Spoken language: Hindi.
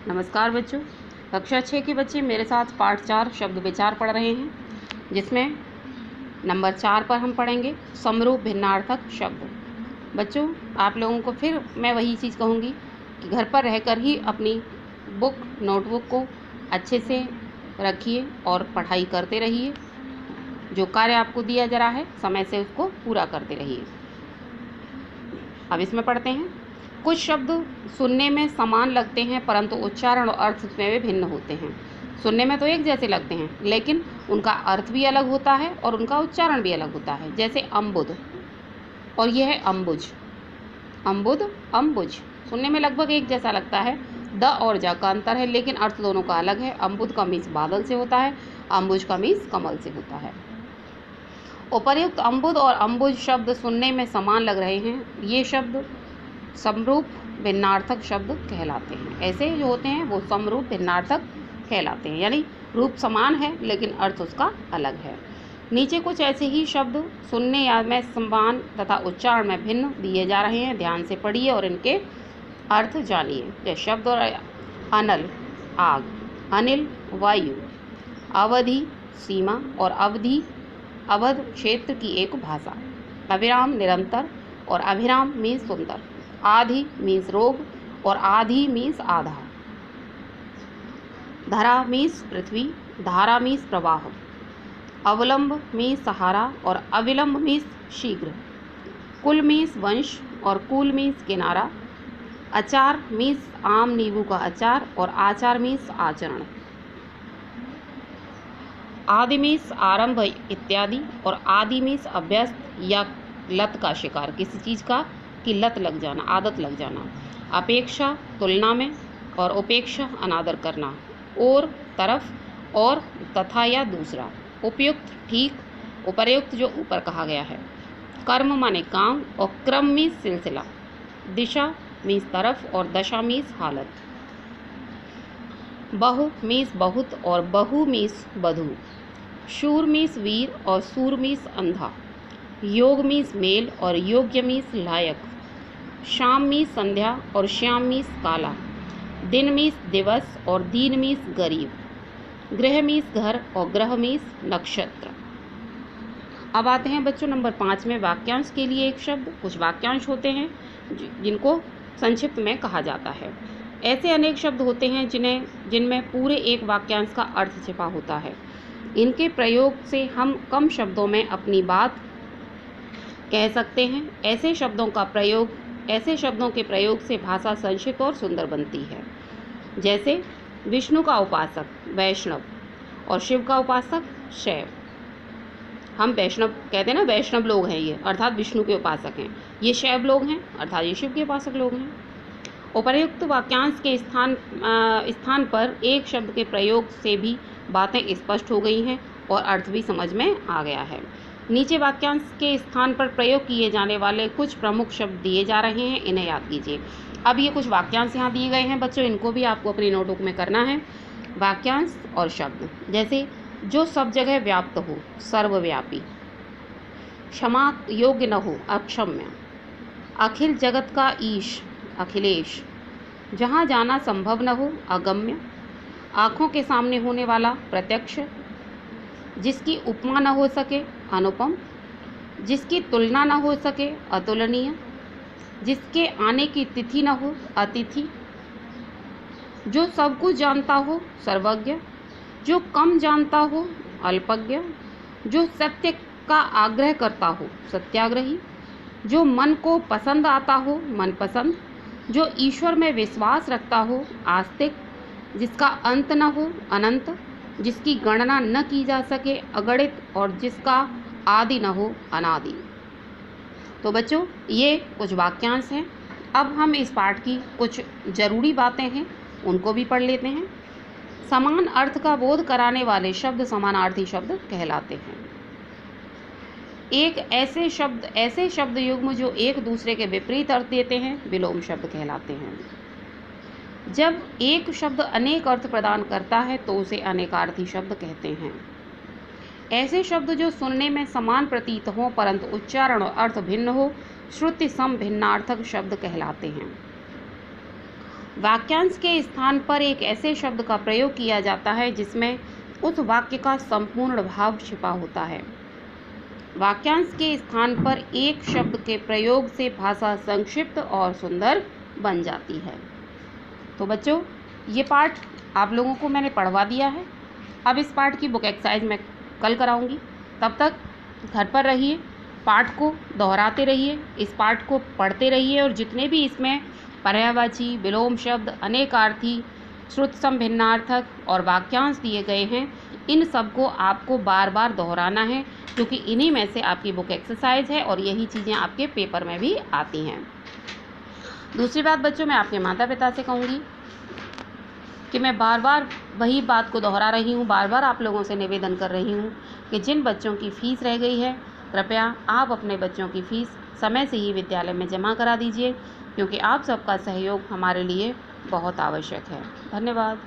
नमस्कार बच्चों। कक्षा 6 के बच्चे मेरे साथ पाठ 4 शब्द विचार पढ़ रहे हैं, जिसमें नंबर 4 पर हम पढ़ेंगे समरूप भिन्नार्थक शब्द। बच्चों, आप लोगों को फिर मैं वही चीज़ कहूँगी कि घर पर रहकर ही अपनी नोटबुक को अच्छे से रखिए और पढ़ाई करते रहिए। जो कार्य आपको दिया जा रहा है समय से उसको पूरा करते रहिए। अब इसमें पढ़ते हैं। कुछ शब्द सुनने में समान लगते हैं परंतु उच्चारण और अर्थ में वे भिन्न होते हैं। सुनने में तो एक जैसे लगते हैं लेकिन उनका अर्थ भी अलग होता है और उनका उच्चारण भी अलग होता है। जैसे अम्बुद और यह है अम्बुज। अम्बुद, अम्बुज सुनने में लगभग एक जैसा लगता है, द और जा का अंतर है लेकिन अर्थ दोनों का अलग है। अम्बुद का मीस बादल से होता है, अम्बुज का मीस कमल से होता है। उपर्युक्त अम्बुद और अम्बुज शब्द सुनने में समान लग रहे हैं। ये शब्द समरूप भिन्नार्थक शब्द कहलाते हैं। ऐसे जो होते हैं वो समरूप भिन्नार्थक कहलाते हैं, यानी रूप समान है लेकिन अर्थ उसका अलग है। नीचे कुछ ऐसे ही शब्द सुनने या में समान तथा उच्चारण में भिन्न दिए जा रहे हैं। ध्यान से पढ़िए और इनके अर्थ जानिए। जैसे शब्द और अनल आग, अनिल वायु, अवधि सीमा और अवधि अवध क्षेत्र की एक भाषा, अविराम निरंतर और अभिराम मीन्स सुंदर, आधि मीन्स रोग और आधि मीन्स आधा, धरा मीन्स पृथ्वी, धारा मीन्स प्रवाह, अवलंब मीन्स सहारा और अविलंब मीन्स शीघ्र, कुल मीन्स वंश और कुल मीन्स किनारा, अचार मीन्स आम नींबू का अचार और आचार मीन्स आचरण, आदि मीन्स आरंभ इत्यादि और आदि मीन्स अभ्यस्त या लत का शिकार, किसी चीज़ का की लत लग जाना, आदत लग जाना। अपेक्षा तुलना में और उपेक्षा अनादर करना, और तरफ और तथा या दूसरा, उपयुक्त ठीक, उपर्युक्त जो ऊपर कहा गया है, कर्म माने काम और क्रम मीन्स सिलसिला, दिशा मीन्स तरफ और दशा मीन्स हालत, बहु मीन्स बहुत और बहु मीन्स बधू, शूर मीन्स वीर और सूर मीन्स अंधा, योग मीन्स मेल और योग्य मीन्स लायक, शाम मीन्स संध्या और श्याम मीन्स काला, दिन मीन्स दिवस और दीन मीन्स गरीब, गृह मीन्स घर और ग्रह मीन्स नक्षत्र। अब आते हैं बच्चों नंबर 5 में वाक्यांश के लिए एक शब्द। कुछ वाक्यांश होते हैं जिनको संक्षिप्त में कहा जाता है। ऐसे अनेक शब्द होते हैं जिनमें पूरे एक वाक्यांश का अर्थ छिपा होता है। इनके प्रयोग से हम कम शब्दों में अपनी बात कह सकते हैं। ऐसे शब्दों के प्रयोग से भाषा संक्षिप्त और सुंदर बनती है। जैसे विष्णु का उपासक वैष्णव और शिव का उपासक शैव। हम वैष्णव कहते हैं ना, वैष्णव लोग हैं ये, अर्थात विष्णु के उपासक हैं। ये शैव लोग हैं अर्थात ये शिव के उपासक लोग हैं। उपर्युक्त वाक्यांश के स्थान पर एक शब्द के प्रयोग से भी बातें स्पष्ट हो गई हैं और अर्थ भी समझ में आ गया है। नीचे वाक्यांश के स्थान पर प्रयोग किए जाने वाले कुछ प्रमुख शब्द दिए जा रहे हैं, इन्हें याद कीजिए। अब ये कुछ वाक्यांश यहाँ दिए गए हैं बच्चों, इनको भी आपको अपनी नोटबुक में करना है। वाक्यांश और शब्द, जैसे जो सब जगह व्याप्त हो सर्वव्यापी, क्षमा योग्य न हो अक्षम्य, अखिल जगत का ईश अखिलेश, जहाँ जाना संभव न हो अगम्य, आँखों के सामने होने वाला प्रत्यक्ष, जिसकी उपमा न हो सके अनुपम, जिसकी तुलना न हो सके अतुलनीय, जिसके आने की तिथि न हो अतिथि, जो सब कुछ जानता हो सर्वज्ञ, जो कम जानता हो अल्पज्ञ, जो सत्य का आग्रह करता हो सत्याग्रही, जो मन को पसंद आता हो मनपसंद, जो ईश्वर में विश्वास रखता हो आस्तिक, जिसका अंत न हो अनंत, जिसकी गणना न की जा सके अगणित और जिसका आदि न हो अनादि। तो बच्चों, ये कुछ वाक्यांश हैं। अब हम इस पाठ की कुछ ज़रूरी बातें हैं उनको भी पढ़ लेते हैं। समान अर्थ का बोध कराने वाले शब्द समानार्थी शब्द कहलाते हैं। ऐसे शब्द युग्म जो एक दूसरे के विपरीत अर्थ देते हैं विलोम शब्द कहलाते हैं। जब एक शब्द अनेक अर्थ प्रदान करता है तो उसे अनेकार्थी शब्द कहते हैं। ऐसे शब्द जो सुनने में समान प्रतीत हों परंतु उच्चारण और अर्थ भिन्न हो श्रुति सम भिन्नार्थक शब्द कहलाते हैं। वाक्यांश के स्थान पर एक ऐसे शब्द का प्रयोग किया जाता है जिसमें उस वाक्य का संपूर्ण भाव छिपा होता है। वाक्यांश के स्थान पर एक शब्द के प्रयोग से भाषा संक्षिप्त और सुंदर बन जाती है। तो बच्चों, ये पाठ आप लोगों को मैंने पढ़वा दिया है। अब इस पाठ की बुक एक्सरसाइज मैं कल कराऊंगी। तब तक घर पर रहिए, पाठ को दोहराते रहिए, इस पाठ को पढ़ते रहिए और जितने भी इसमें पर्यायवाची, विलोम शब्द, अनेकार्थी, श्रुत सम भिन्नार्थक और वाक्यांश दिए गए हैं, इन सब को आपको बार बार दोहराना है, क्योंकि इन्हीं में से आपकी बुक एक्सरसाइज है और यही चीज़ें आपके पेपर में भी आती हैं। दूसरी बात बच्चों, मैं आपके माता पिता से कहूँगी कि मैं बार बार वही बात को दोहरा रही हूँ, बार बार आप लोगों से निवेदन कर रही हूँ कि जिन बच्चों की फ़ीस रह गई है, कृपया आप अपने बच्चों की फ़ीस समय से ही विद्यालय में जमा करा दीजिए, क्योंकि आप सबका सहयोग हमारे लिए बहुत आवश्यक है। धन्यवाद।